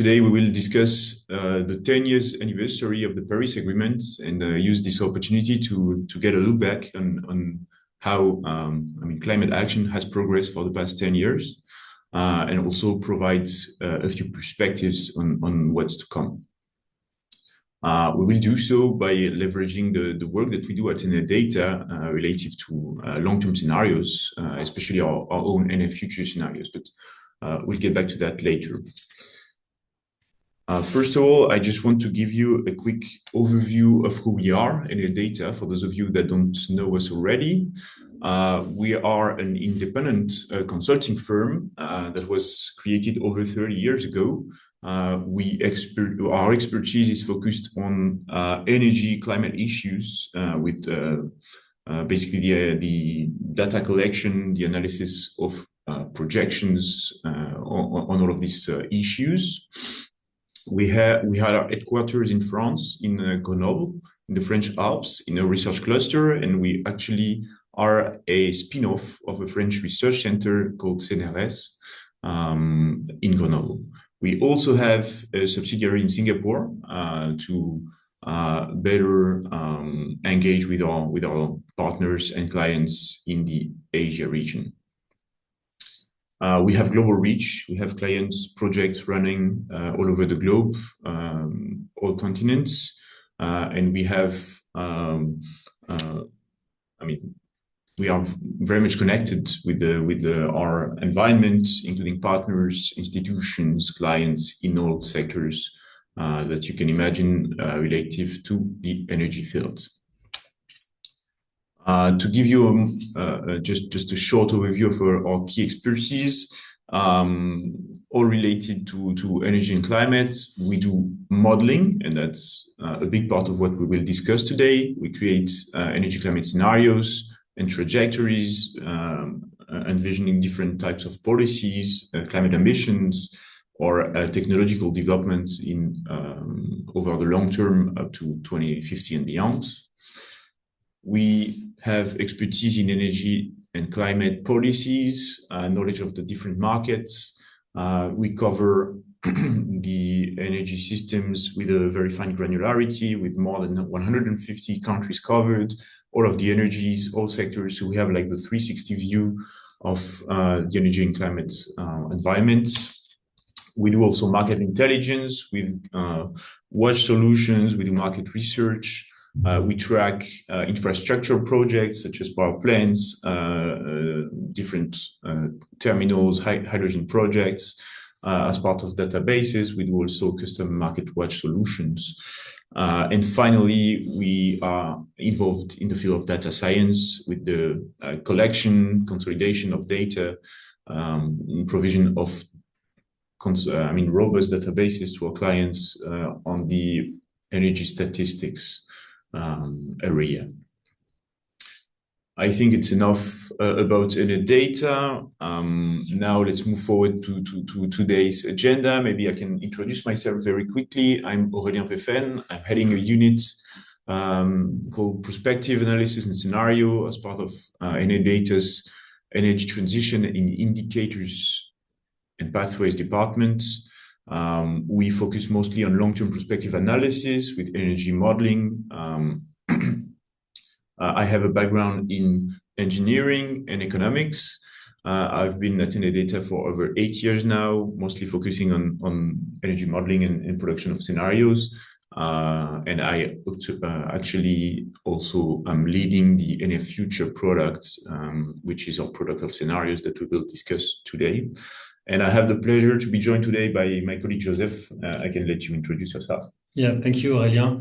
Today, we will discuss the 10 years anniversary of the Paris Agreement and use this opportunity to get a look back on how climate action has progressed for the past 10 years and also provide a few perspectives on what's to come. We will do so by leveraging the work that we do at Data relative to long-term scenarios, especially our own NF future scenarios, but we'll get back to that later. First of all, I just want to give you a quick overview of who we are in Data. For those of you that don't know us already, we are an independent consulting firm that was created over 30 years ago. Our expertise is focused on energy, climate issues with basically the data collection, the analysis of projections on all of these issues. We had our headquarters in France, in Grenoble, in the French Alps, in a research cluster, and we actually are a spin-off of a French research center called CNRS in Grenoble. We also have a subsidiary in Singapore to better engage with our partners and clients in the Asia region. We have global reach. We have clients, projects running all over the globe, all continents, and we have, we are very much connected with our environment, including partners, institutions, clients in all sectors that you can imagine relative to the energy field. To give you just a short overview of our key expertise, all related to energy and climate, we do modeling, and that's a big part of what we will discuss today. We create energy climate scenarios and trajectories, envisioning different types of policies, climate ambitions, or technological developments in over the long term up to 2050 and beyond. We have expertise in energy and climate policies, knowledge of the different markets. We cover the energy systems with a very fine granularity, with more than 150 countries covered, all of the energies, all sectors. So we have like the 360 view of the energy and climate environment. We do also market intelligence with watch solutions. We do market research. We track infrastructure projects such as power plants, different terminals, hydrogen projects. As part of databases, we do also custom market watch solutions. And finally, we are involved in the field of data science with the collection, consolidation of data, provision of robust databases to our clients on the energy statistics area. I think it's enough about Data. Now let's move forward to today's agenda. Maybe I can introduce myself very quickly. I'm Aurélien Peffen. I'm heading a unit called Prospective Analysis and Scenario as part of Data's Energy Transition in Indicators and Pathways department. We focus mostly on long-term prospective analysis with energy modeling. I have a background in engineering and economics. I've been at Data for over 8 years now, mostly focusing on energy modeling and production of scenarios. And I actually also am leading the NF Future product, which is our product of scenarios that we will discuss today. And I have the pleasure to be joined today by my colleague Joseph. I can let you introduce yourself. Yeah, thank you, Aurélien.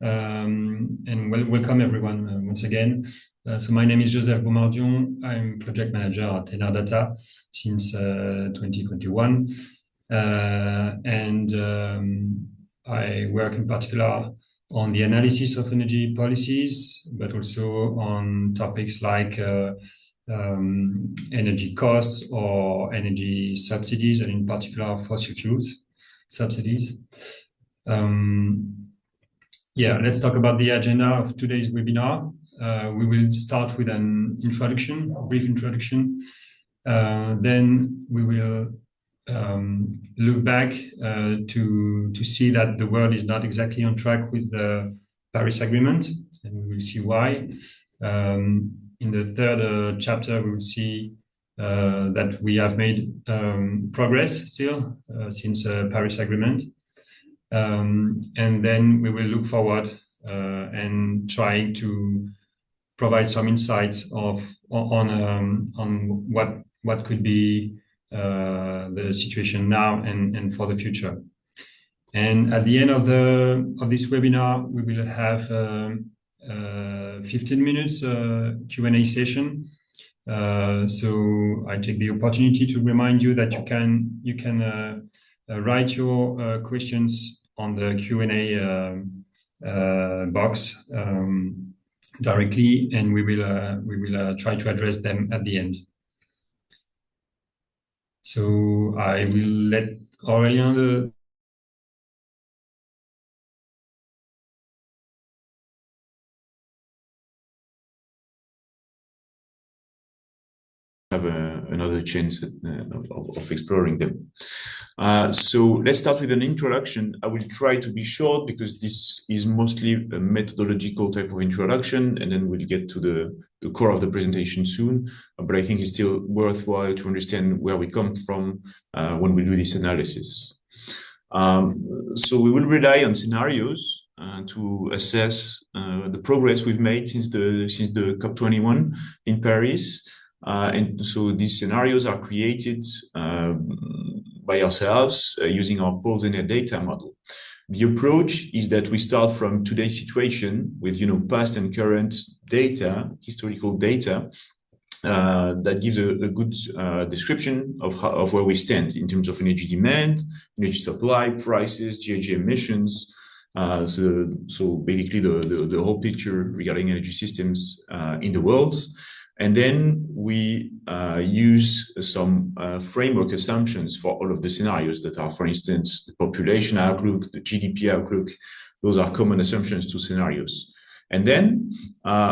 And welcome everyone once again. So my name is Joseph Beaumardion. I'm project manager at Data since 2021. And I work in particular on the analysis of energy policies, but also on topics like energy costs or energy subsidies, and in particular fossil fuels subsidies. Yeah, let's talk about the agenda of today's webinar. We will start with an introduction, a brief introduction. Then we will look back to see that the world is not exactly on track with the Paris Agreement, and we will see why. In the third chapter, we will see that we have made progress still since Paris Agreement. And then we will look forward and try to provide some insights on what could be the situation now and for the future. And at the end of this webinar, we will have 15 minutes Q&A session. So I take the opportunity to remind you that you can write your questions on the Q&A box directly, and we will try to address them at the end. So I will let Aurélien have another chance of exploring them. So let's start with an introduction. I will try to be short because this is mostly a methodological type of introduction, and then we'll get to the core of the presentation soon. But I think it's still worthwhile to understand where we come from when we do this analysis. So we will rely on scenarios to assess the progress we've made since the COP21 in Paris. And so these scenarios are created by ourselves using our poles and data model. The approach is that we start from today's situation with past and current data, historical data, that gives a good description of where we stand in terms of energy demand, energy supply, prices, GHG emissions. So basically the whole picture regarding energy systems in the world. And then we use some framework assumptions for all of the scenarios that are, for instance, the population outlook, the GDP outlook. Those are common assumptions to scenarios. And then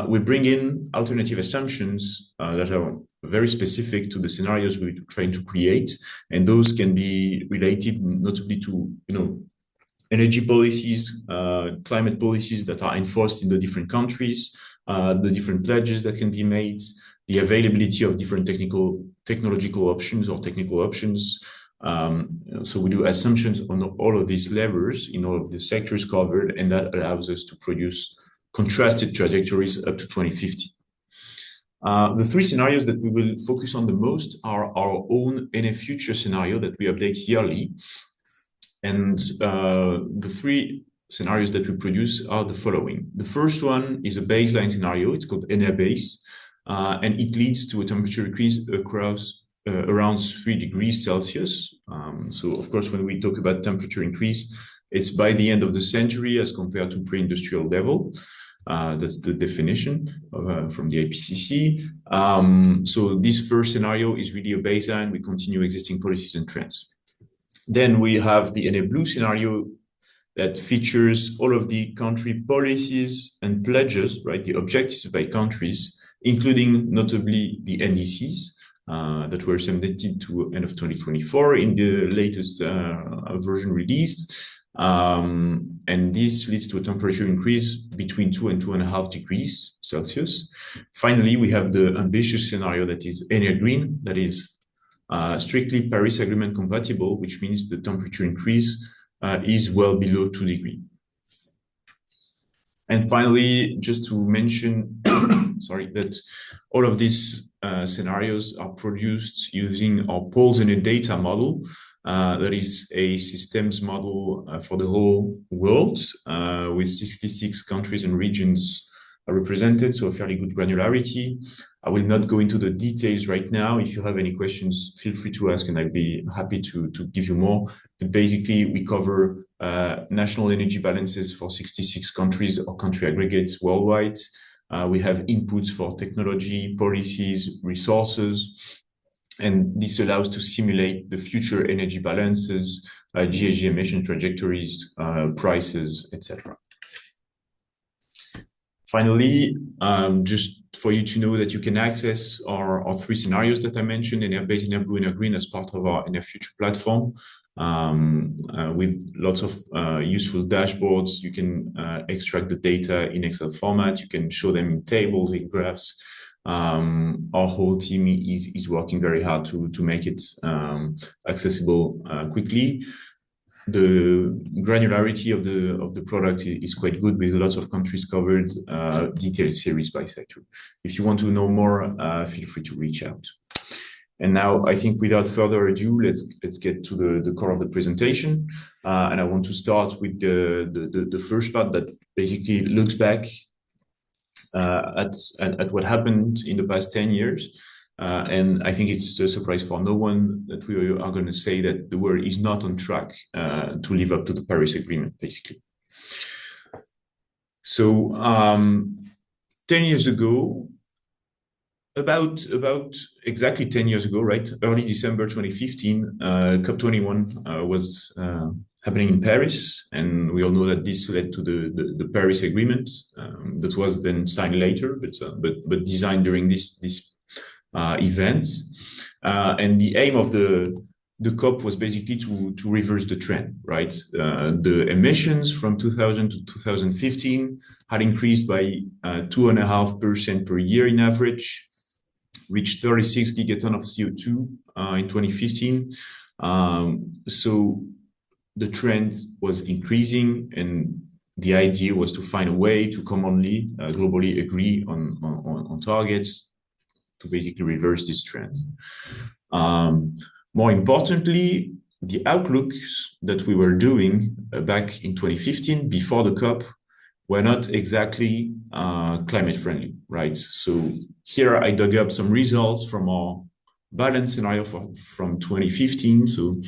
we bring in alternative assumptions that are very specific to the scenarios we're trying to create. And those can be related notably to, energy policies, climate policies that are enforced in the different countries, the different pledges that can be made, the availability of different technological options or technical options. So we do assumptions on all of these levers in all of the sectors covered, and that allows us to produce contrasted trajectories up to 2050. The three scenarios that we will focus on the most are our own NF future scenario that we update yearly. And the three scenarios that we produce are the following. The first one is a baseline scenario. It's called NA base, and it leads to a temperature increase across around 3 degrees Celsius. So of course, when we talk about temperature increase, it's by the end of the century as compared to pre-industrial level. That's the definition from the IPCC. So this first scenario is really a baseline. We continue existing policies and trends. Then we have the NA blue scenario that features all of the country policies and pledges, right? The objectives by countries, including notably the NDCs that were submitted to end of 2024 in the latest version released. And this leads to a temperature increase between 2 and 2.5 degrees Celsius. Finally, we have the ambitious scenario that is NA green, that is strictly Paris Agreement compatible, which means the temperature increase is well below 2 degrees. And finally, just to mention, sorry, that all of these scenarios are produced using our poles and a data model. That is a systems model for the whole world with 66 countries and regions represented, so a fairly good granularity. I will not go into the details right now. If you have any questions, feel free to ask and I'll be happy to give you more. But basically, we cover national energy balances for 66 countries or country aggregates worldwide. We have inputs for technology, policies, resources, and this allows to simulate the future energy balances, GHG emission trajectories, prices, etc. Finally, just for you to know that you can access our three scenarios that I mentioned, NR Base, NR Blue, NR Green, as part of our NR Future platform, with lots of useful dashboards. You can extract the data in Excel format. You can show them in tables, in graphs. Our whole team is working very hard to make it accessible quickly. The granularity of the product is quite good, with lots of countries covered, detailed series by sector. If you want to know more, feel free to reach out. And now, I think without further ado, let's get to the core of the presentation. And I want to start with the first part that basically looks back at what happened in the past 10 years. And I think it's a surprise for no one that we are going to say that the world is not on track to live up to the Paris Agreement, basically. So 10 years ago, about exactly 10 years ago, right? Early December 2015, COP21 was happening in Paris, and we all know that this led to the Paris Agreement that was then signed later, but designed during this event. And the aim of the COP was basically to reverse the trend, right? The emissions from 2000 to 2015 had increased by 2.5% per year in average, reached 36 gigaton of CO2 in 2015. So the trend was increasing, and the idea was to find a way to commonly, globally agree on targets to basically reverse this trend. More importantly, the outlooks that we were doing back in 2015, before the COP, were not exactly climate friendly, right? So here I dug up some results from our balance scenario from 2015. So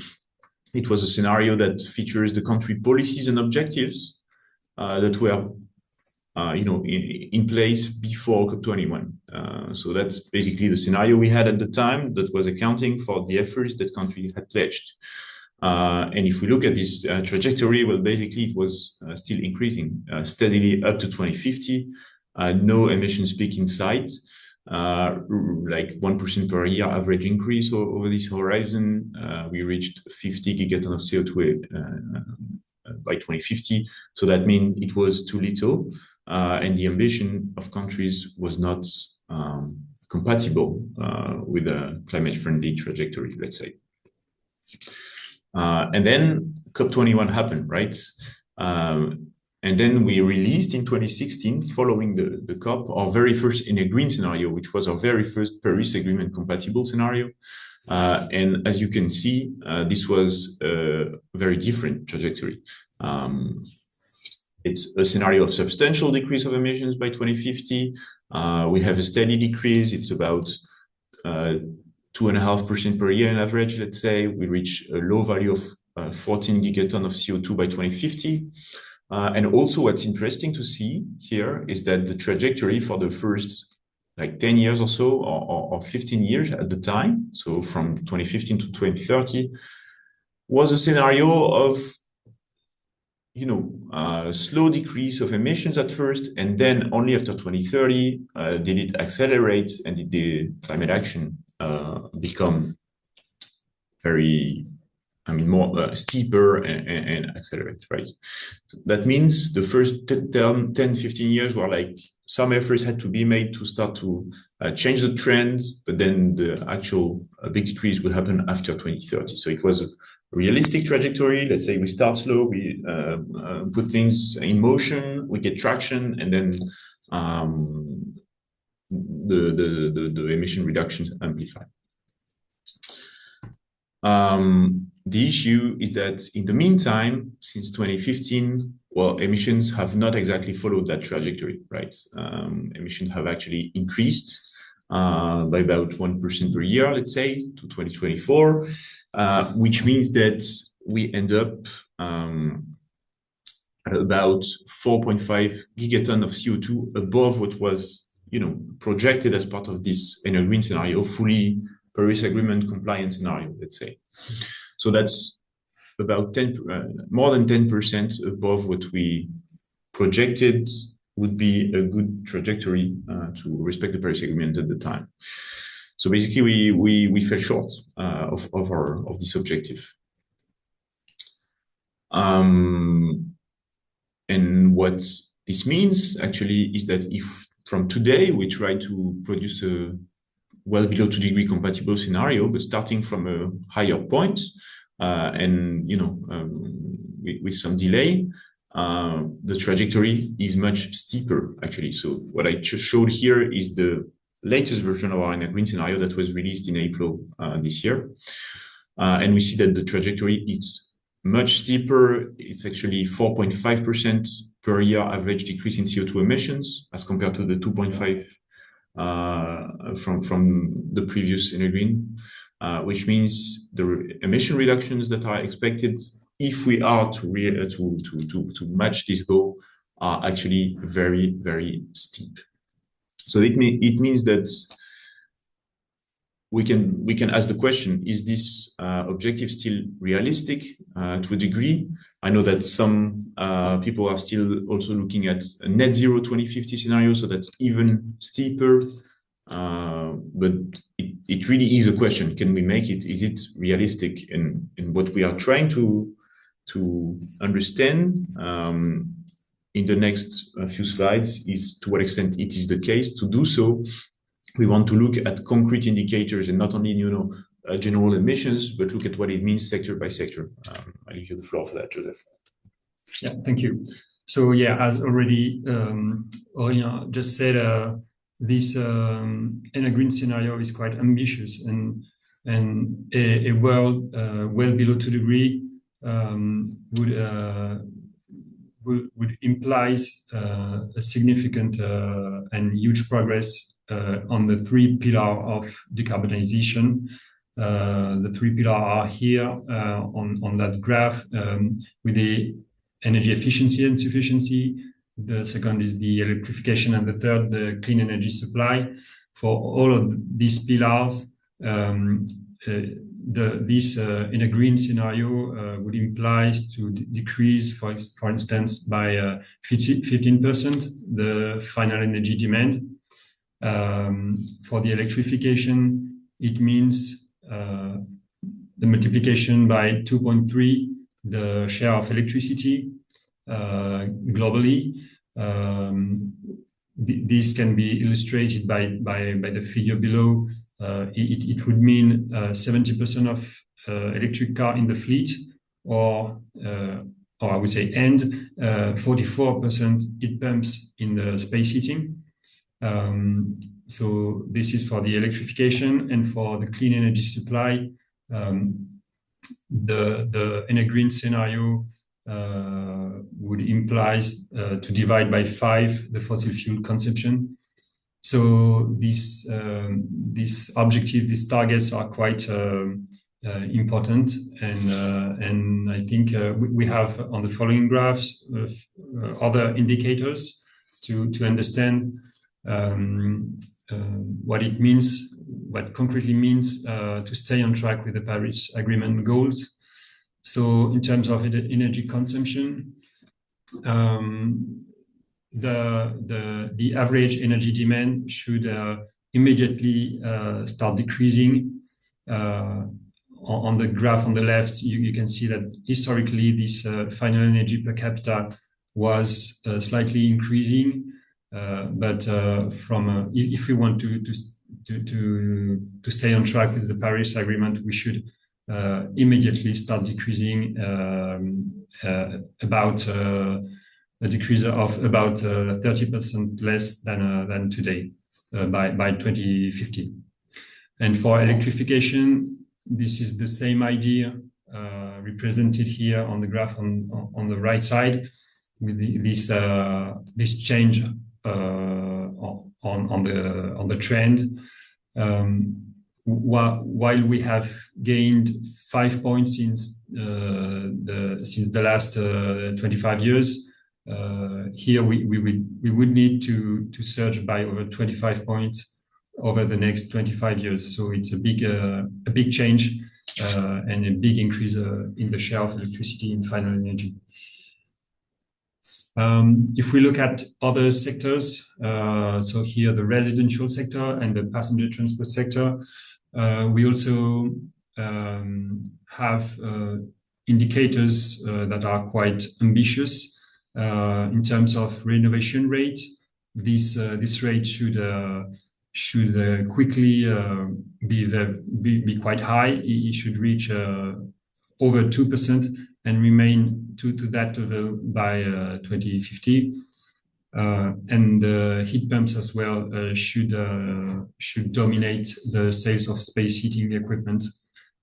it was a scenario that features the country policies and objectives that were in place before COP21. So that's basically the scenario we had at the time that was accounting for the efforts that country had pledged. And if we look at this trajectory, well, basically it was still increasing steadily up to 2050. No emissions peak in sight, like 1% per year average increase over this horizon. We reached 50 gigaton of CO2 by 2050. So that means it was too little. And the ambition of countries was not compatible with a climate-friendly trajectory, let's say. And then COP21 happened, right? And then we released in 2016, following the COP, our very first in a green scenario, which was our very first Paris Agreement compatible scenario. And as you can see, this was a very different trajectory. It's a scenario of substantial decrease of emissions by 2050. We have a steady decrease. It's about 2.5% per year on average, let's say. We reach a low value of 14 gigaton of CO2 by 2050. And also what's interesting to see here is that the trajectory for the first like 10 years or so, or 15 years at the time, so from 2015 to 2030, was a scenario of slow decrease of emissions at first, and then only after 2030 did it accelerate, and did the climate action become very, more steeper and accelerate, right? That means the first 10, 15 years were like some efforts had to be made to start to change the trend, but then the actual big decrease would happen after 2030. So it was a realistic trajectory. Let's say we start slow, we put things in motion, we get traction, and then the emission reductions amplify. The issue is that in the meantime, since 2015, well, emissions have not exactly followed that trajectory, right? Emissions have actually increased by about 1% per year, let's say, to 2024, which means that we end up at about 4.5 gigaton of CO2 above what was, projected as part of this in a green scenario, fully Paris Agreement compliant scenario, let's say. So that's about more than 10% above what we projected would be a good trajectory to respect the Paris Agreement at the time. So basically, we fell short of this objective. And what this means actually is that if from today we try to produce a well below 2 degree compatible scenario, but starting from a higher point, and with some delay, the trajectory is much steeper actually. So what I just showed here is the latest version of our green scenario that was released in April this year, and we see that the trajectory is much steeper. It's actually 4.5% per year average decrease in CO2 emissions as compared to the 2.5 from the previous green, which means the emission reductions that are expected if we are to match this goal are actually very, very steep. So it means that we can ask the question: is this objective still realistic to a degree? I know that some people are still also looking at a net zero 2050 scenario, so that's even steeper. But it really is a question: can we make it? Is it realistic? And what we are trying to understand in the next few slides is to what extent it is the case. To do so, we want to look at concrete indicators and not only general emissions, but look at what it means sector by sector. I leave you the floor for that, Joseph. Yeah, thank you. So yeah, as already Aurélien just said, this green scenario is quite ambitious, and a world well below 2 degree would implies a significant and huge progress on the 3 pillars of decarbonization. The 3 pillars are here on that graph, with the energy efficiency and sufficiency. The second is the electrification, and the third, the clean energy supply. For all of these pillars, this in a green scenario would imply to decrease, for instance, by 15% the final energy demand. For the electrification, it means the multiplication by 2.3 the share of electricity globally. This can be illustrated by the figure below. It would mean 70% of electric car in the fleet, or I would say, and 44% heat pumps in the space heating. So this is for the electrification. And for the clean energy supply, in a green scenario would imply to divide by 5 the fossil fuel consumption. So these objectives, these targets are quite important, and I think we have on the following graphs other indicators to understand what it means, what concretely means to stay on track with the Paris Agreement goals. So in terms of energy consumption, the average energy demand should immediately start decreasing. On the graph on the left, you can see that historically this final energy per capita was slightly increasing, but if we want to stay on track with the Paris Agreement, we should immediately start decreasing, about a decrease of about 30% less than today by 2050. And for electrification, this is the same idea represented here on the graph on the right side, with this change on the trend. While we have gained 5 points since the last 25 years, here we would need to surge by over 25 points over the next 25 years. So it's a big change and a big increase in the share of electricity in final energy. If we look at other sectors, so here the residential sector and the passenger transport sector, we also have indicators that are quite ambitious in terms of renovation rate. This rate should quickly be quite high. It should reach over 2% and remain to that level by 2050. And the heat pumps as well should dominate the sales of space heating equipment,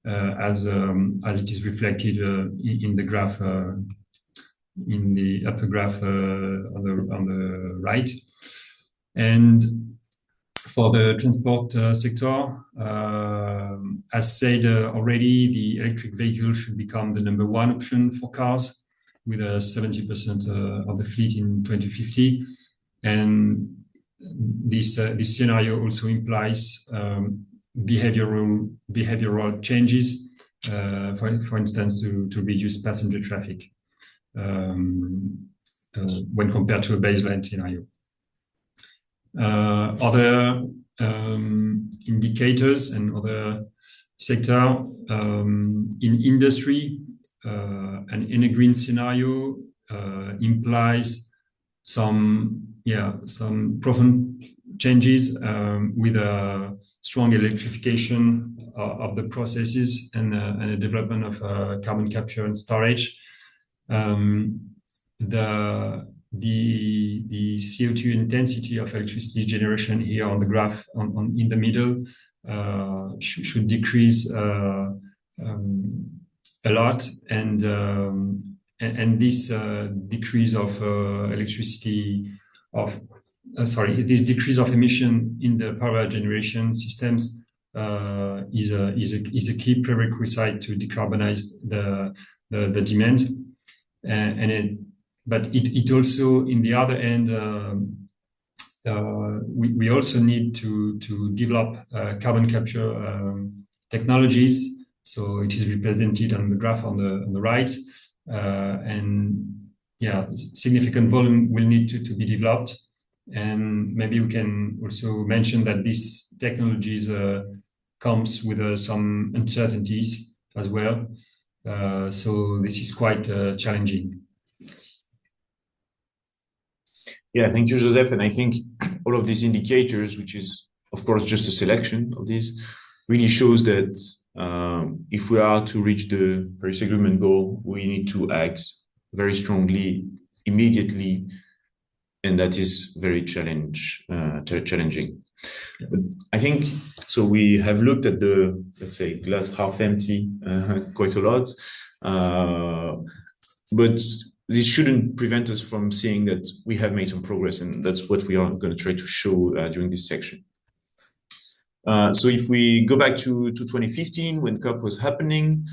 as it is reflected in the graph, in the upper graph on the right. And for the transport sector, as said already, the electric vehicle should become the #1 option for cars, with 70% of the fleet in 2050. And this scenario also implies behavioral changes, for instance, to reduce passenger traffic when compared to a baseline scenario. Other indicators and other sector in industry, and in a green scenario implies some profound changes with a strong electrification of the processes and a development of carbon capture and storage. The CO2 intensity of electricity generation here on the graph in the middle should decrease a lot, and this decrease of this decrease of emission in the power generation systems is a key prerequisite to decarbonize the demand, but it also, in the other end, we also need to develop carbon capture technologies. So it is represented on the graph on the right, and significant volume will need to be developed. And maybe we can also mention that this technologies comes with some uncertainties as well. So this is quite challenging. Yeah, thank you, Joseph. And I think all of these indicators, which is, of course, just a selection of these, really shows that if we are to reach the Paris Agreement goal, we need to act very strongly, immediately, and that is very challenging. But I think, so we have looked at the, let's say, glass half empty quite a lot, but this shouldn't prevent us from seeing that we have made some progress, and that's what we are going to try to show during this section. So if we go back to 2015, when COP was happening,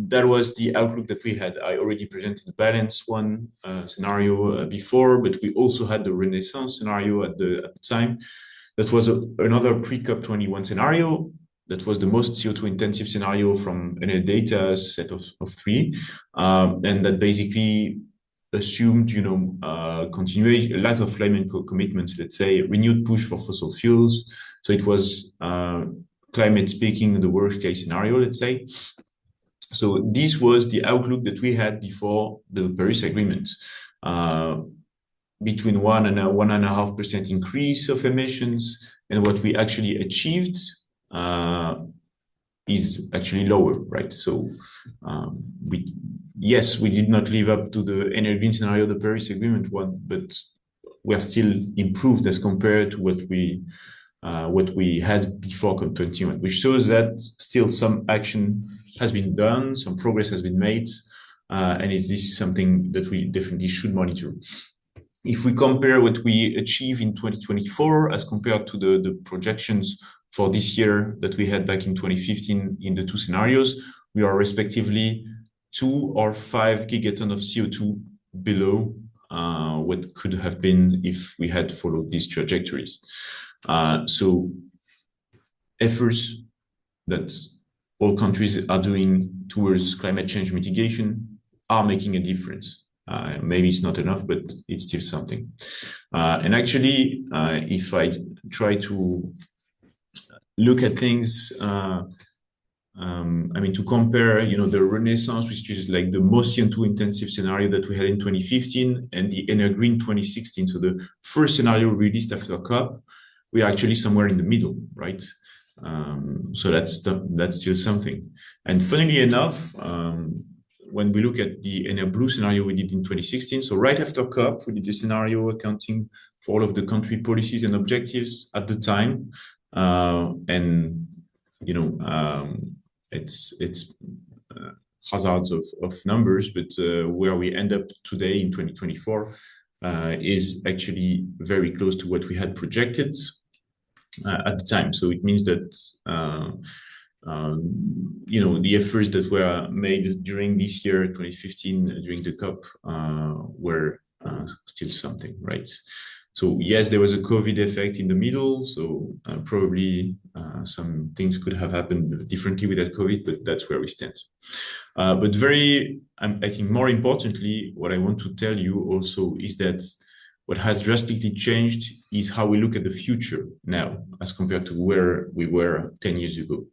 that was the outlook that we had. I already presented the balanced one scenario before, but we also had the Renaissance scenario at the time. That was another pre-COP 21 scenario. That was the most CO2 intensive scenario from a data set of 3, and that basically assumed, continuation, a lack of climate commitments, let's say, renewed push for fossil fuels. So it was, climate speaking, the worst case scenario, let's say. So this was the outlook that we had before the Paris Agreement, between 1 and 1.5% increase of emissions, and what we actually achieved is actually lower, right? So we did not live up to the energy scenario, the Paris Agreement one, but we are still improved as compared to what we had before COP21, which shows that still some action has been done, some progress has been made, and this is something that we definitely should monitor. If we compare what we achieve in 2024 as compared to the projections for this year that we had back in 2015 in the 2 scenarios, we are respectively 2 or 5 gigatons of CO2 below what could have been if we had followed these trajectories. So efforts that all countries are doing towards climate change mitigation are making a difference. Maybe it's not enough, but it's still something. And actually, if I try to look at things, to compare, the Renaissance, which is like the most CO2 intensive scenario that we had in 2015, and the Green 2016. So the first scenario released after COP, we are actually somewhere in the middle, right? So that's still something. And funnily enough, when we look at the blue scenario we did in 2016, so right after COP, we did a scenario accounting for all of the country policies and objectives at the time, it's hazards of numbers, but where we end up today in 2024 is actually very close to what we had projected at the time. So it means that the efforts that were made during this year, 2015, during the COP, were still something, right? So yes, there was a COVID effect in the middle, so probably some things could have happened differently without COVID, but that's where we stand. But I think more importantly, what I want to tell you also is that what has drastically changed is how we look at the future now as compared to where we were 10 years ago.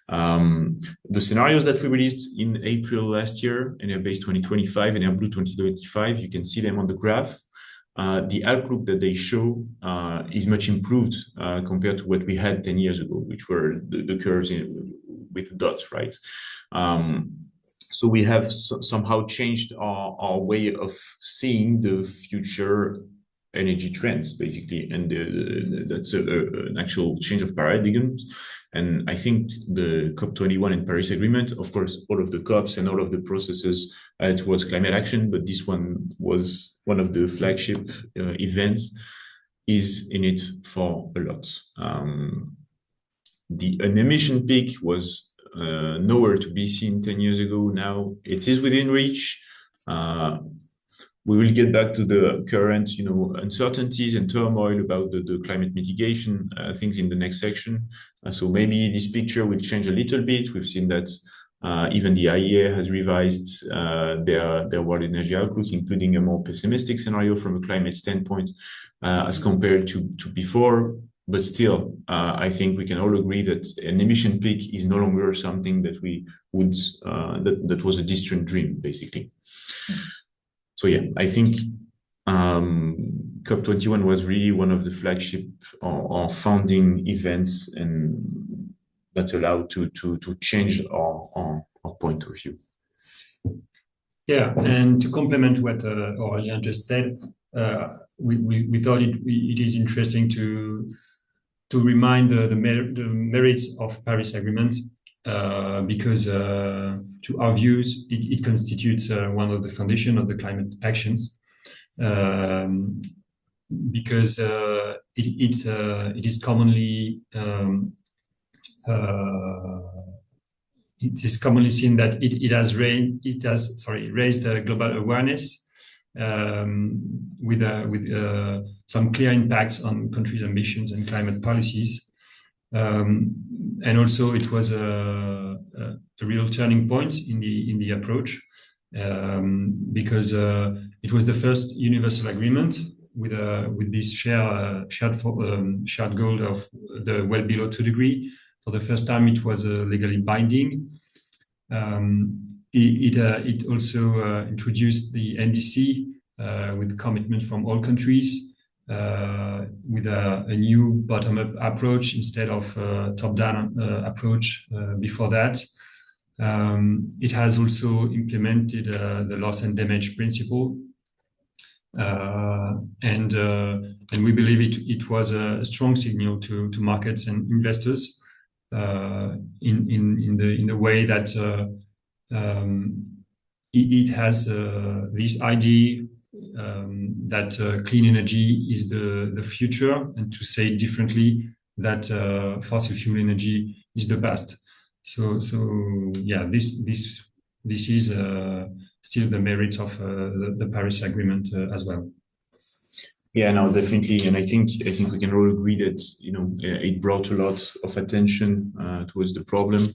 The scenarios that we released in April last year, NR-based 2025 and NR-blue 2025, you can see them on the graph. The outlook that they show is much improved compared to what we had 10 years ago, which were the curves with the dots, right? So we have somehow changed our way of seeing the future energy trends, basically, and that's an actual change of paradigms. And I think the COP21 and Paris Agreement, of course, all of the COPs and all of the processes towards climate action, but this one was one of the flagship events, is in it for a lot. An emission peak was nowhere to be seen 10 years ago. Now it is within reach. We will get back to the current, uncertainties and turmoil about the climate mitigation things in the next section. So maybe this picture will change a little bit. We've seen that even the IEA has revised their world energy outlook, including a more pessimistic scenario from a climate standpoint as compared to before. But still, I think we can all agree that an emission peak is no longer something that we would that was a distant dream, basically. So yeah, I think COP21 was really one of the flagship or founding events, and that allowed to change our point of view. Yeah, and to complement what Aurélien just said, we thought it is interesting to remind the merits of Paris Agreement, because to our views, it constitutes one of the foundation of the climate actions, because it is commonly seen that it has raised global awareness with some clear impacts on countries' ambitions and climate policies. And also it was a real turning point in the approach, because it was the first universal agreement with this shared goal of the well below 2 degrees. For the first time, it was legally binding. It also introduced the NDC with commitment from all countries, with a new bottom-up approach instead of top-down approach before that. It has also implemented the loss and damage principle, and we believe it was a strong signal to markets and investors in the way that it has this idea that clean energy is the future, and to say it differently, that fossil fuel energy is the past. So yeah, this is still the merit of the Paris Agreement as well. Yeah, no, definitely, and I think we can all agree that it brought a lot of attention towards the problem.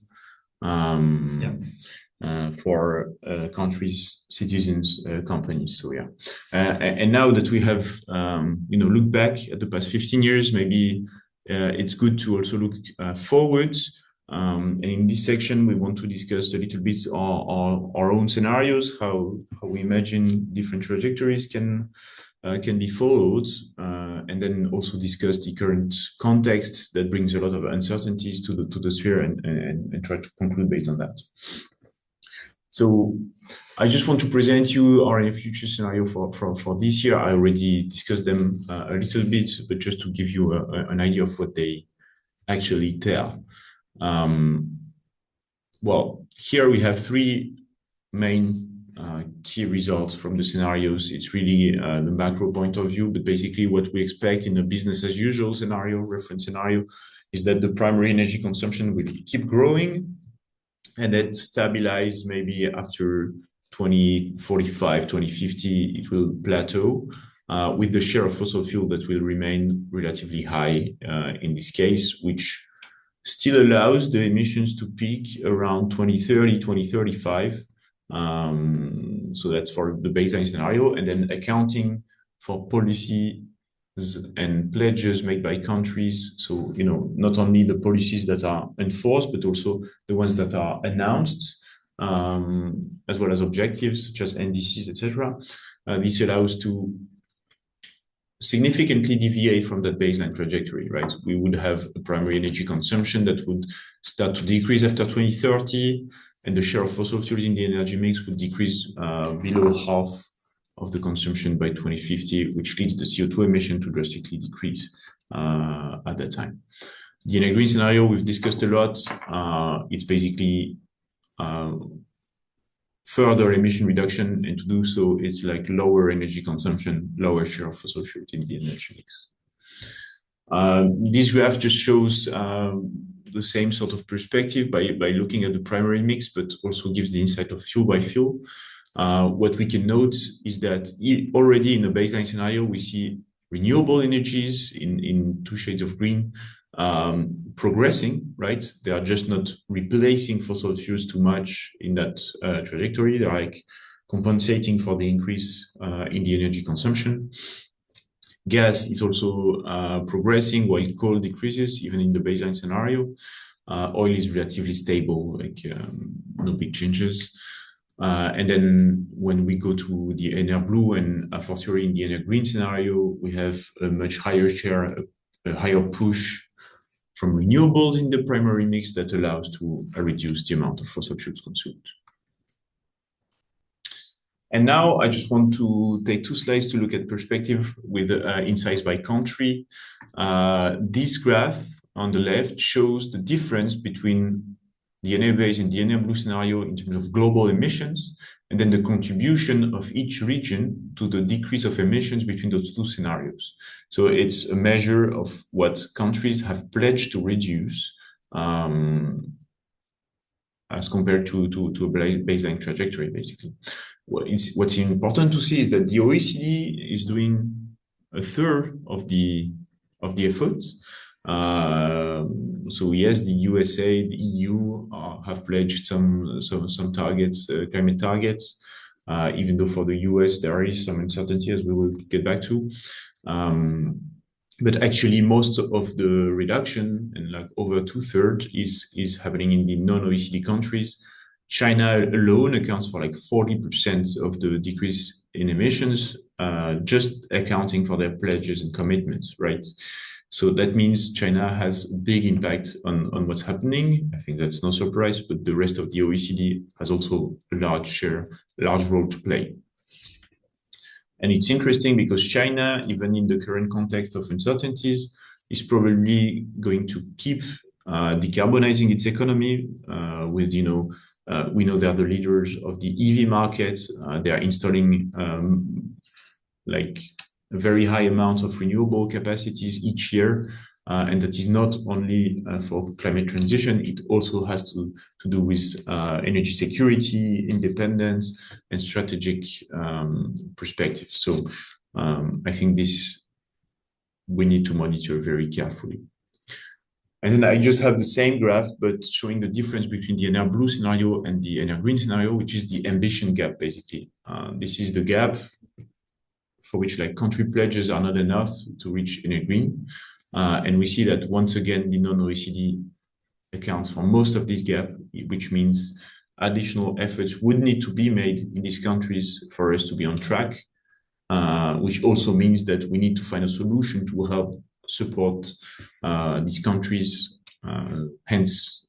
for countries, citizens, companies. So yeah, and now that we have looked back at the past 15 years, maybe it's good to also look forward. And in this section, we want to discuss a little bit our own scenarios, how we imagine different trajectories can be followed, and then also discuss the current context that brings a lot of uncertainties to the sphere, and try to conclude based on that. So I just want to present you our future scenario for this year. I already discussed them a little bit, but just to give you an idea of what they actually tell. Well, here we have three main key results from the scenarios. It's really the macro point of view, but basically what we expect in a business as usual scenario, reference scenario, is that the primary energy consumption will keep growing, and that stabilize maybe after 2045, 2050, it will plateau, with the share of fossil fuel that will remain relatively high in this case, which still allows the emissions to peak around 2030, 2035. So that's for the baseline scenario, and then accounting for policy and pledges made by countries. So, not only the policies that are enforced, but also the ones that are announced, as well as objectives such as NDCs, etc. This allows to significantly deviate from that baseline trajectory, right? We would have a primary energy consumption that would start to decrease after 2030, and the share of fossil fuels in the energy mix would decrease below half of the consumption by 2050, which leads the CO2 emission to drastically decrease at that time. The energy green scenario we've discussed a lot. It's basically further emission reduction, and to do so, it's like lower energy consumption, lower share of fossil fuels in the energy mix. This graph just shows the same sort of perspective by looking at the primary mix, but also gives the insight of fuel by fuel. What we can note is that already in the baseline scenario, we see renewable energies in two shades of green progressing, right? They are just not replacing fossil fuels too much in that trajectory. They're like compensating for the increase in the energy consumption. Gas is also progressing while coal decreases, even in the baseline scenario. Oil is relatively stable, like no big changes. And then when we go to the NR blue and a fortiori in the NR green scenario, we have a much higher share, a higher push from renewables in the primary mix that allows to reduce the amount of fossil fuels consumed. And now I just want to take two slides to look at perspective with insights by country. This graph on the left shows the difference between the NA base and the NA blue scenario in terms of global emissions, and then the contribution of each region to the decrease of emissions between those two scenarios. So it's a measure of what countries have pledged to reduce as compared to a baseline trajectory, basically. What's important to see is that the OECD is doing a third of the effort. So yes, the USA, the EU have pledged some targets, climate targets, even though for the US there is some uncertainty, as we will get back to. But actually, most of the reduction, and like over 2/3, is happening in the non-OECD countries. China alone accounts for like 40% of the decrease in emissions, just accounting for their pledges and commitments, right? So that means China has a big impact on what's happening. I think that's no surprise, but the rest of the OECD has also a large role to play. And it's interesting because China, even in the current context of uncertainties, is probably going to keep decarbonizing its economy with, we know they are the leaders of the EV market. They are installing like a very high amount of renewable capacities each year. And that is not only for climate transition, it also has to do with energy security, independence, and strategic perspective. So I think this we need to monitor very carefully. And then I just have the same graph, but showing the difference between the NR blue scenario and the NR green scenario, which is the ambition gap, basically. This is the gap for which like country pledges are not enough to reach NR green. And we see that once again, the non-OECD accounts for most of this gap, which means additional efforts would need to be made in these countries for us to be on track, which also means that we need to find a solution to help support these countries. Hence,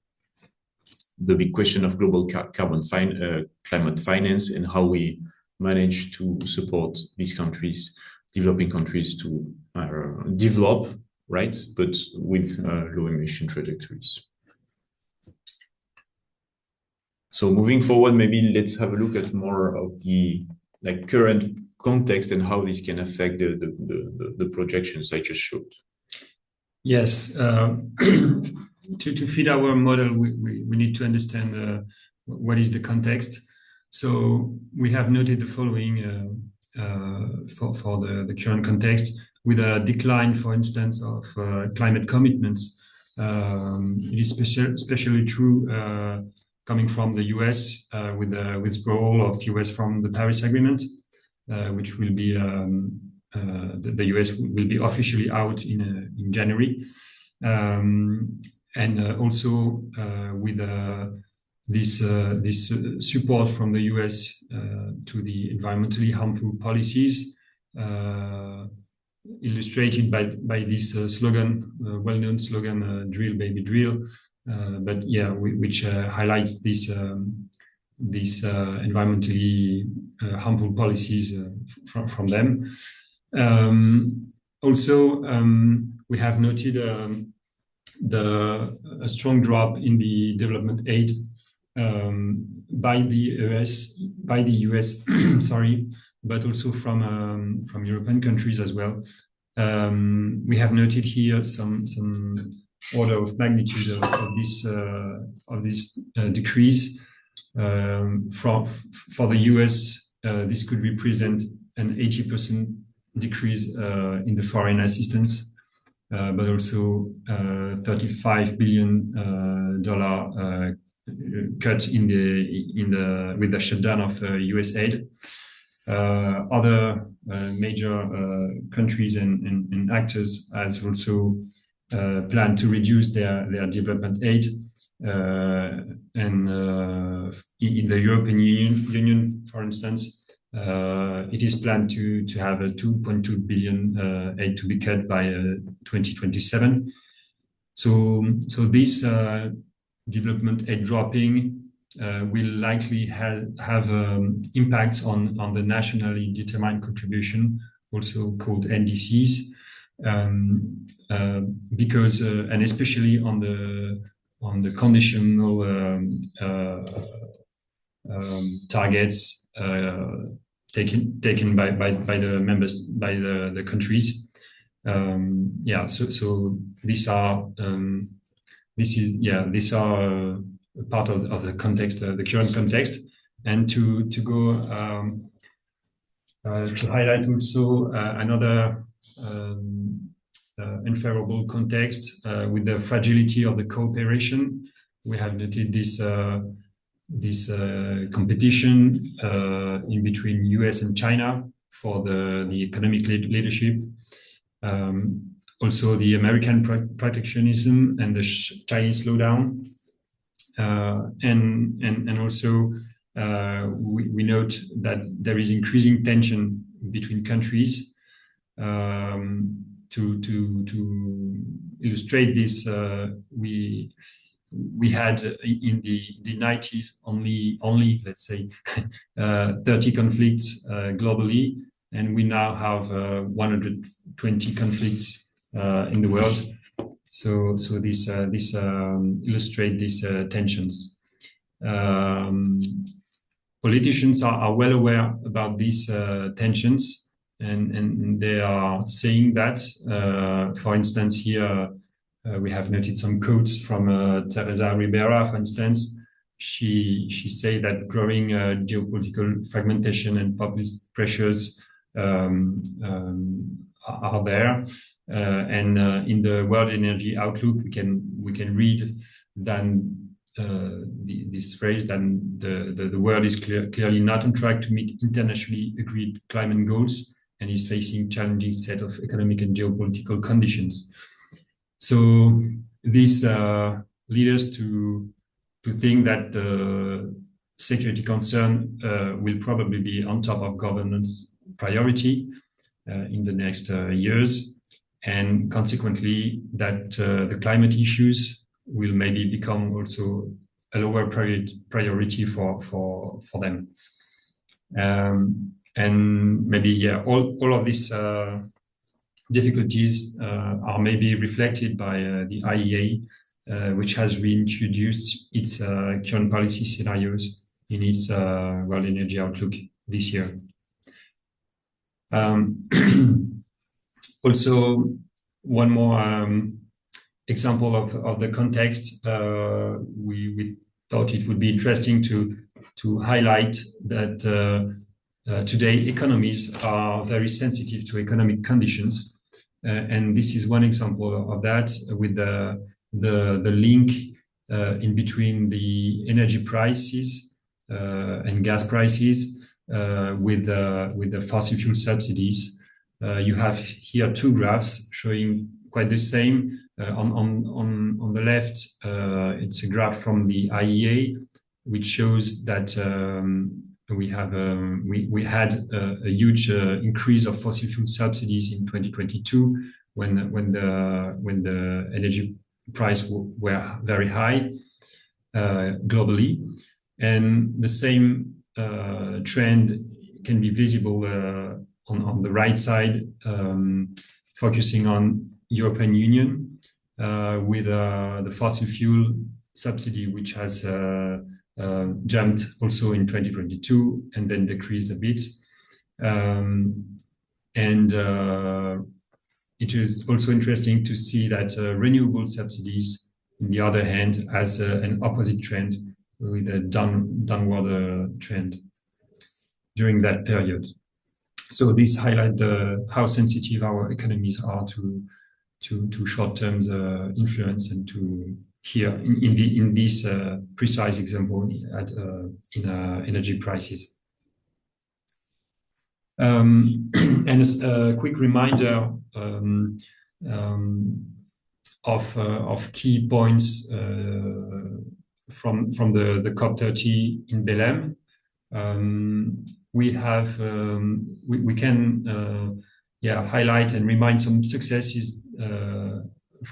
the big question of global climate finance and how we manage to support these countries, developing countries to develop, right, but with low emission trajectories. So moving forward, maybe let's have a look at more of the like current context and how this can affect the projections I just showed. Yes, to fit our model, we need to understand what is the context. So we have noted the following for the current context, with a decline, for instance, of climate commitments. It is especially true coming from the US with the withdrawal of US from the Paris Agreement, which will be the US will be officially out in January, and also with this support from the US to the environmentally harmful policies, illustrated by this slogan, well-known slogan, "Drill, baby, drill." But yeah, which highlights this environmentally harmful policies from them. Also, we have noted a strong drop in the development aid by the US, sorry, but also from European countries as well. We have noted here some order of magnitude of this decrease. For the US, this could represent an 80% decrease in the foreign assistance, but also $35 billion cut with the shutdown of US aid. Other major countries and actors has also planned to reduce their development aid. And in the European Union, for instance, it is planned to have a 2.2 billion aid to be cut by 2027. So this development aid dropping will likely have impacts on the nationally determined contribution, also called NDCs, because and especially on the conditional targets taken by the members, by the countries. Yeah, so these are part of the context, the current context, and to go to highlight also another unfavorable context with the fragility of the cooperation. We have noted this competition in between US and China for the economic leadership. Also the American protectionism and the Chinese slowdown. And also we note that there is increasing tension between countries. To illustrate this, we had in the 90s only let's say 30 conflicts globally, and we now have 120 conflicts in the world. So this illustrate these tensions. Politicians are well aware about these tensions. And they are saying that, for instance, here we have noted some quotes from Teresa Ribera, for instance. She say that growing geopolitical fragmentation and populist pressures are there. And in the World Energy Outlook, we can read then this phrase that the world is clearly not on track to meet internationally agreed climate goals and is facing challenging set of economic and geopolitical conditions. So this leads us to think that the security concern will probably be on top of governance priority in the next years, and consequently that the climate issues will maybe become also a lower priority for them. And maybe, all of these difficulties are maybe reflected by the IEA, which has reintroduced its current policy scenarios in its World Energy Outlook this year. Also, one more example of the context, we thought it would be interesting to highlight that today economies are very sensitive to economic conditions, and this is one example of that, with the link in between the energy prices and gas prices with the fossil fuel subsidies. You have here two graphs showing quite the same. On the left, it's a graph from the IEA, which shows that we had a huge increase of fossil fuel subsidies in 2022 when the energy price were very high globally, and the same trend can be visible on the right side, focusing on European Union, with the fossil fuel subsidy, which has jumped also in 2022 and then decreased a bit. And it is also interesting to see that renewable subsidies, on the other hand, has an opposite trend, with a downward trend during that period. So this highlights how sensitive our economies are to short-term influence, and to here in this precise example in energy prices. And as a quick reminder of key points from the COP30 in Belém, we have we can highlight and remind some successes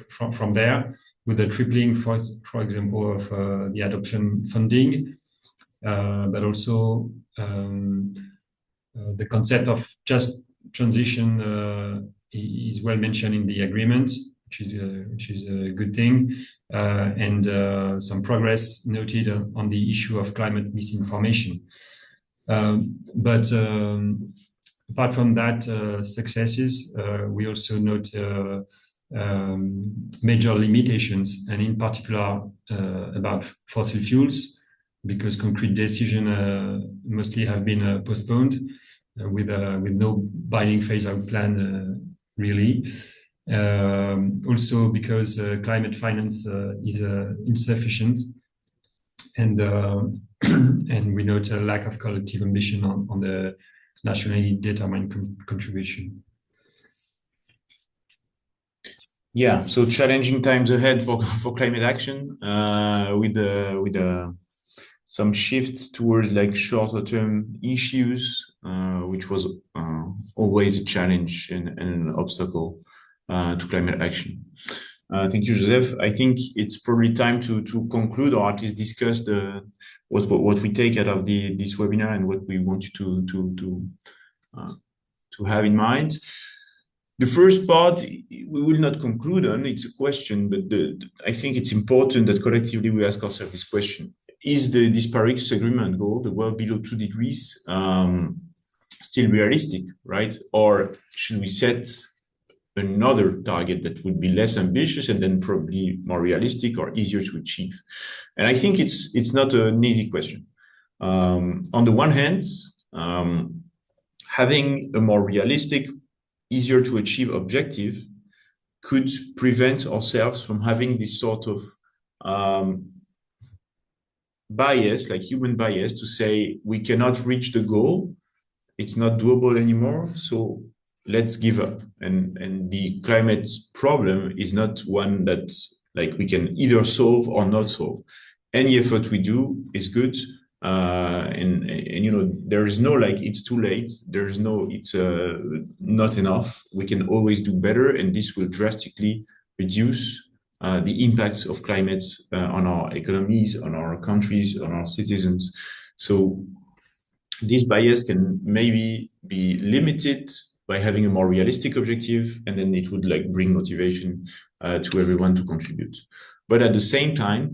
from there, with the tripling, for example, of the adoption funding, but also the concept of just transition is well mentioned in the agreement, which is a good thing, and some progress noted on the issue of climate misinformation. But apart from that successes, we also note major limitations, and in particular about fossil fuels, because concrete decisions mostly have been postponed, with no binding phase-out plan really. Also because climate finance is insufficient, and we note a lack of collective ambition on the nationally determined contribution. Yeah, so challenging times ahead for climate action, with some shifts towards like shorter term issues, which was always a challenge and an obstacle to climate action. Thank you, Joseph. I think it's probably time to conclude, or at least discuss what we take out of this webinar and what we want you to have in mind. The first part we will not conclude on, it's a question, but I think it's important that collectively we ask ourselves this question: is this Paris Agreement goal, the well below 2 degrees, still realistic, right? Or should we set another target that would be less ambitious and then probably more realistic or easier to achieve? And I think it's not an easy question. On the one hand, having a more realistic, easier to achieve objective could prevent ourselves from having this sort of bias, like human bias, to say we cannot reach the goal, it's not doable anymore, so let's give up. And the climate problem is not one that like we can either solve or not solve. Any effort we do is good. And you know, there is no like it's too late. There's no it's not enough. We can always do better, and this will drastically reduce the impacts of climate on our economies, on our countries, on our citizens. So this bias can maybe be limited by having a more realistic objective, and then it would like bring motivation to everyone to contribute. But at the same time,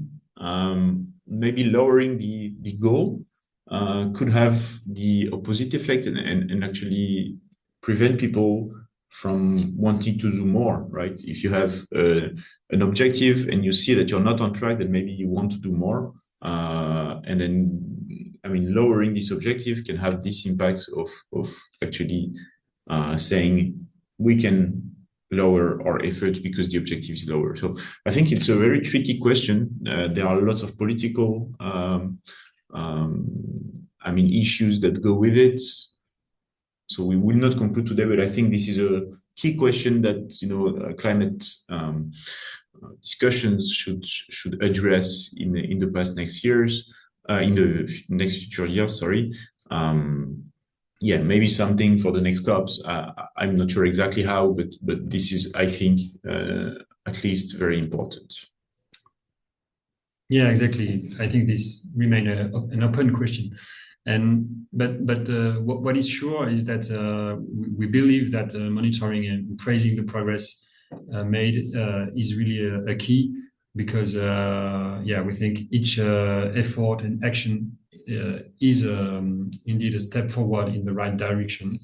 maybe lowering the goal could have the opposite effect and actually prevent people from wanting to do more, right? If you have an objective and you see that you're not on track, then maybe you want to do more. And then, I mean, lowering this objective can have this impact of actually saying we can lower our efforts because the objective is lower. So I think it's a very tricky question. There are lots of political, I mean, issues that go with it. So we will not conclude today, but I think this is a key question that, you know, climate discussions should address in the past next years, in the next future years, sorry. Yeah, maybe something for the next COPs. I'm not sure exactly how, but this is, I think, at least very important. Yeah, exactly. I think this remains an open question. But what is sure is that we believe that monitoring and praising the progress made is really a key, because yeah, we think each effort and action is indeed a step forward in the right direction,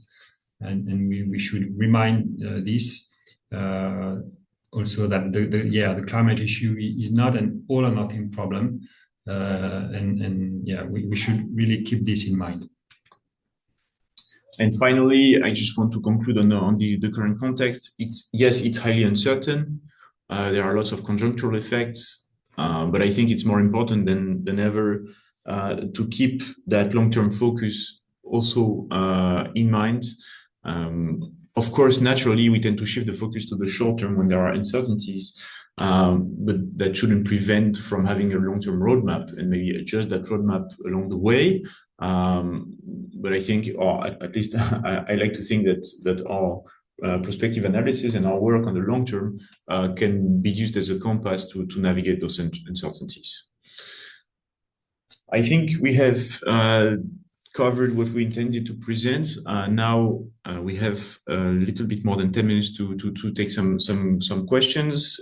and we should remind this also that the climate issue is not an all or nothing problem. And yeah, we should really keep this in mind. And finally, I just want to conclude on the current context. Yes, it's highly uncertain. There are lots of conjunctural effects, but I think it's more important than ever to keep that long-term focus also in mind. Of course, naturally, we tend to shift the focus to the short term when there are uncertainties. But that shouldn't prevent from having a long-term roadmap and maybe adjust that roadmap along the way. But I think, or at least I like to think that our prospective analysis and our work on the long term can be used as a compass to navigate those uncertainties. I think we have covered what we intended to present. Now we have a little bit more than 10 minutes to take some questions.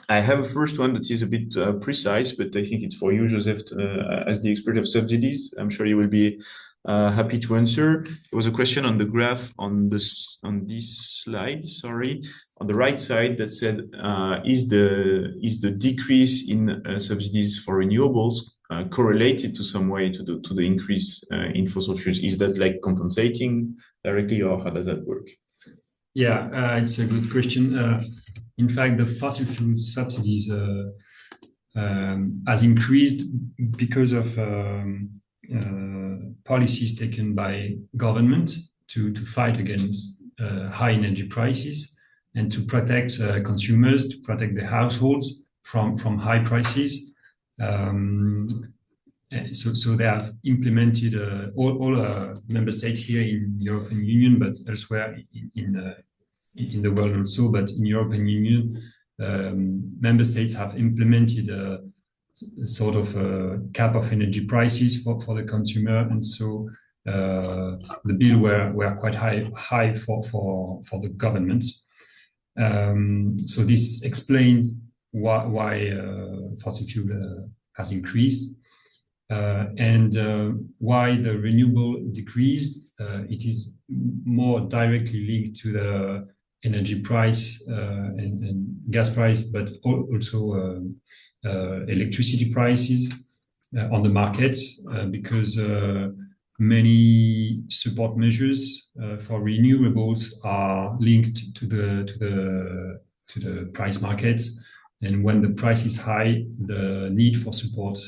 I have a first one that is a bit precise, but I think it's for you, Joseph, as the expert of subsidies. I'm sure you will be happy to answer. There was a question on the graph on this slide, sorry, on the right side that said, is the decrease in subsidies for renewables correlated to some way to the increase in fossil fuels? Is that like compensating directly, or how does that work? Yeah, it's a good question. In fact, the fossil fuel subsidies has increased because of policies taken by government to fight against high energy prices and to protect consumers, to protect the households from high prices. So they have implemented all member states here in the European Union, but elsewhere in the world also. But in European Union, member states have implemented a sort of a cap of energy prices for the consumer, and so the bill were quite high for the governments. So this explains why fossil fuel has increased. And why the renewable decreased, it is more directly linked to the energy price and gas price, but also electricity prices on the market, because many support measures for renewables are linked to the price market. And when the price is high, the need for support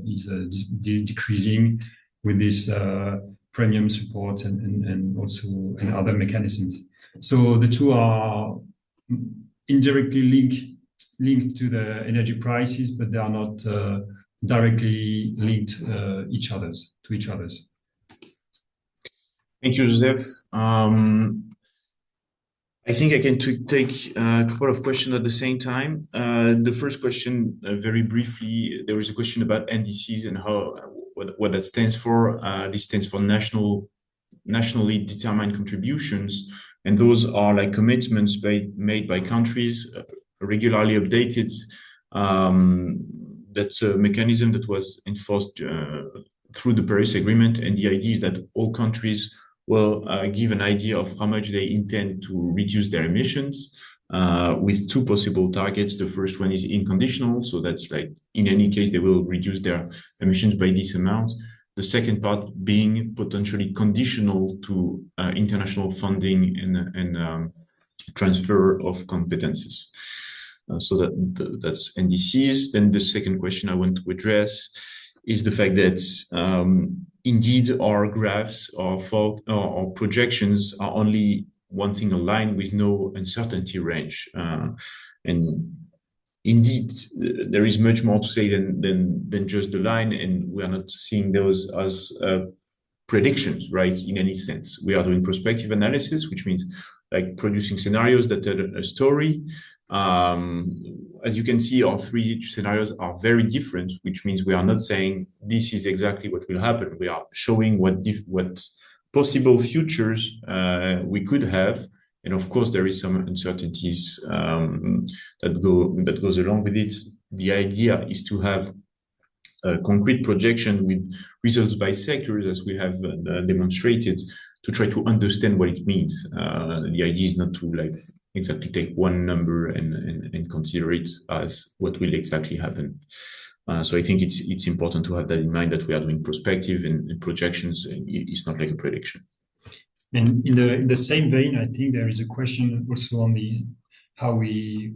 is decreasing with this premium support and also and other mechanisms. So the two are indirectly linked to the energy prices, but they are not directly linked to each other's. Thank you, Joseph. I think I can take a couple of questions at the same time. The first question, very briefly, there is a question about NDCs and what that stands for. This stands for nationally determined contributions, and those are like commitments made by countries, regularly updated. That's a mechanism that was enforced through the Paris Agreement, and the idea is that all countries will give an idea of how much they intend to reduce their emissions with two possible targets. The first one is unconditional, so that's like in any case they will reduce their emissions by this amount. The second part being potentially conditional to international funding and transfer of competences. So that's NDCs. Then the second question I want to address is the fact that indeed our graphs or projections are only one single line with no uncertainty range. And indeed, there is much more to say than just the line, and we are not seeing those as predictions, right? In any sense, we are doing prospective analysis, which means like producing scenarios that tell a story. As you can see, our three scenarios are very different, which means we are not saying this is exactly what will happen. We are showing what possible futures we could have, and of course there is some uncertainties that goes along with it. The idea is to have a concrete projection with results by sectors, as we have demonstrated, to try to understand what it means. The idea is not to like exactly take one number and consider it as what will exactly happen. So I think it's important to have that in mind, that we are doing perspective and projections. It's not like a prediction. And in the same vein, I think there is a question also on how we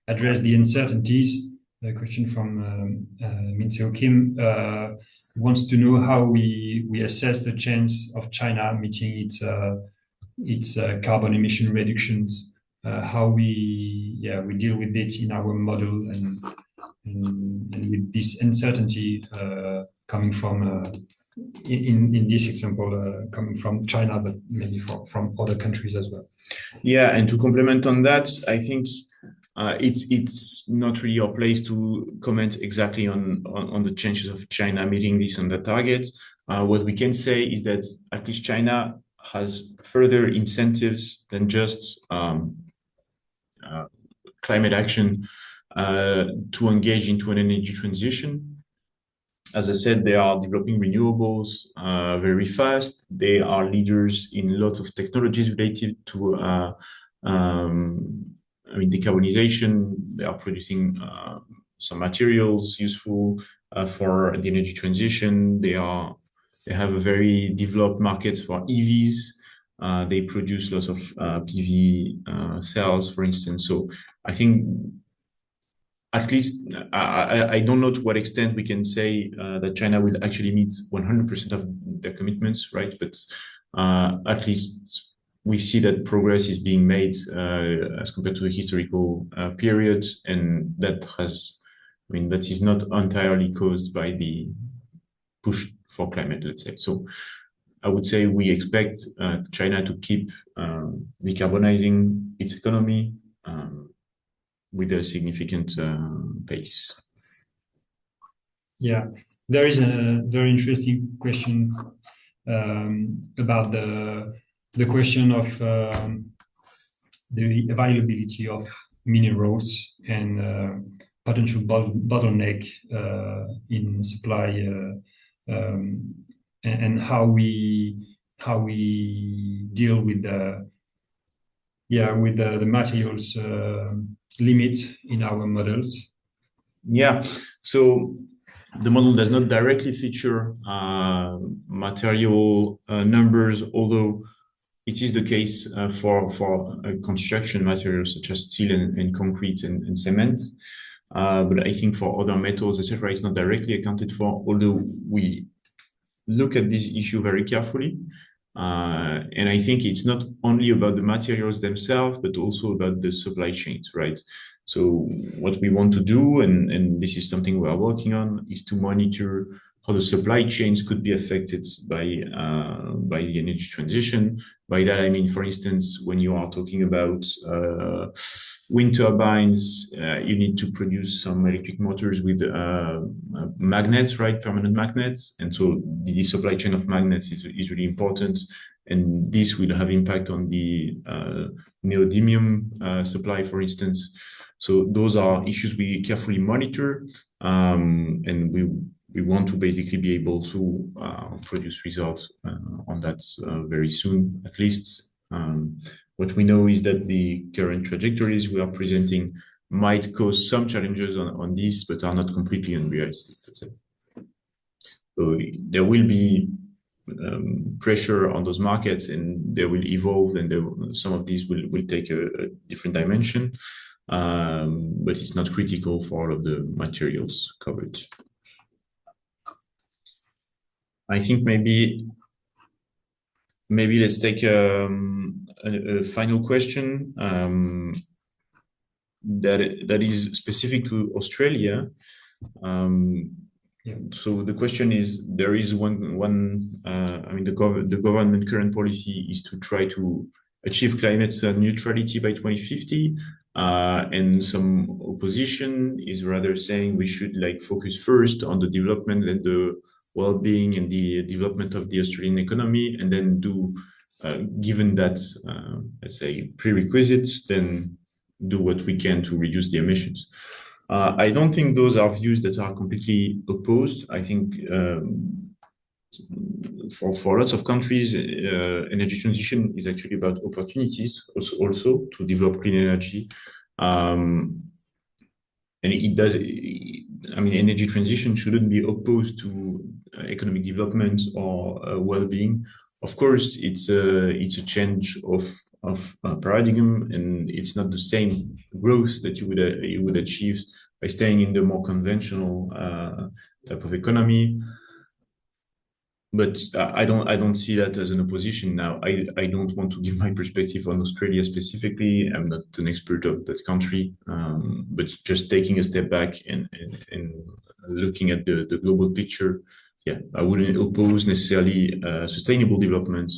address the uncertainties. A question from Minseo Kim wants to know how we assess the chance of China meeting its carbon emission reductions, how we deal with it in our model, and with this uncertainty coming from in this example coming from China, but maybe from other countries as well. Yeah, and to complement on that, I think it's not really our place to comment exactly on the chances of China meeting this and that target. What we can say is that at least China has further incentives than just climate action to engage into an energy transition. As I said, they are developing renewables very fast. They are leaders in lots of technologies related to decarbonization. They are producing some materials useful for the energy transition. They have a very developed markets for EVs. They produce lots of PV cells, for instance. So I think, at least, I don't know to what extent we can say that China will actually meet 100% of their commitments, right? But at least we see that progress is being made as compared to the historical period, and that is not entirely caused by the push for climate, let's say. So I would say we expect China to keep decarbonizing its economy with a significant pace. Yeah, there is a very interesting question about the question of the availability of minerals and potential bottleneck in supply, and how we deal with the materials limit in our models. Yeah, so The model does not directly feature material numbers, although it is the case for construction materials such as steel and concrete and cement. But I think for other metals, etc., it's not directly accounted for, although we look at this issue very carefully. And I think it's not only about the materials themselves, but also about the supply chains, right? So what we want to do, and this is something we are working on, is to monitor how the supply chains could be affected by the energy transition. By that, I mean, for instance, when you are talking about wind turbines, you need to produce some electric motors with magnets, right? Permanent magnets. And so the supply chain of magnets is really important. And this will have impact on the neodymium supply, for instance. So those are issues we carefully monitor. And we want to basically be able to produce results on that very soon, at least. What we know is that the current trajectories we are presenting might cause some challenges on this, but are not completely unrealistic, let's say. So there will be pressure on those markets, and they will evolve, and some of these will take a different dimension, but it's not critical for all of the materials covered. I think maybe let's take a final question that is specific to Australia. So the question is: there is one. I mean, the government current policy is to try to achieve climate neutrality by 2050, and some opposition is rather saying we should focus first on the development and the well-being and the development of the Australian economy, and then given that, let's say, prerequisites, then do what we can to reduce the emissions. I don't think those are views that are completely opposed. I think for lots of countries, energy transition is actually about opportunities also to develop clean energy. And it does. I mean, energy transition shouldn't be opposed to economic development or well-being. Of course, it's a change of paradigm, and it's not the same growth that you would achieve by staying in the more conventional type of economy. But I don't see that as an opposition now. I don't want to give my perspective on Australia specifically. I'm not an expert of that country, but just taking a step back and looking at the global picture, yeah, I wouldn't oppose necessarily sustainable development.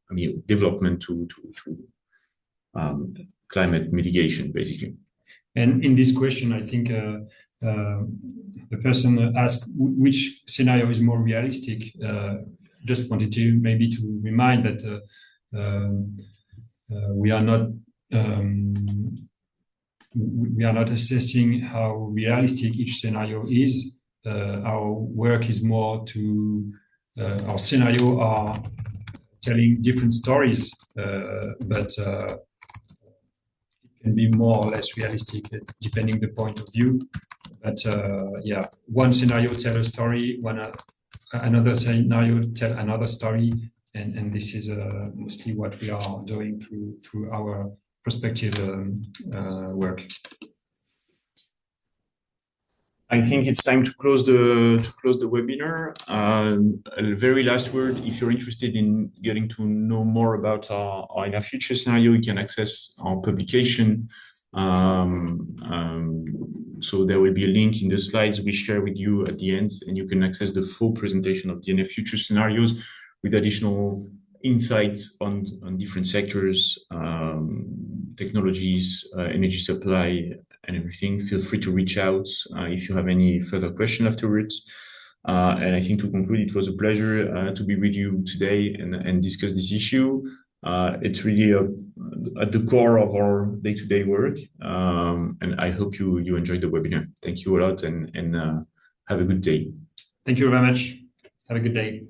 I mean, development to climate mitigation, basically. And in this question, I think the person asked which scenario is more realistic. Just wanted to maybe to remind that we are not assessing how realistic each scenario is. Our work is more to our scenario are telling different stories, but it can be more or less realistic depending the point of view. But yeah, one scenario tell a story, another scenario tell another story, and this is mostly what we are doing through our prospective work. I think it's time to close the webinar. A very last word: if you're interested in getting to know more about our in our future scenario, you can access our publication. So there will be a link in the slides we share with you at the end, and you can access the full presentation of the NF future scenarios with additional insights on different sectors, technologies, energy supply, and everything. Feel free to reach out if you have any further question afterwards. And I think to conclude, it was a pleasure to be with you today and discuss this issue. It's really at the core of our day-to-day work, and I hope you enjoyed the webinar. Thank you a lot, and have a good day. Thank you very much. Have a good day.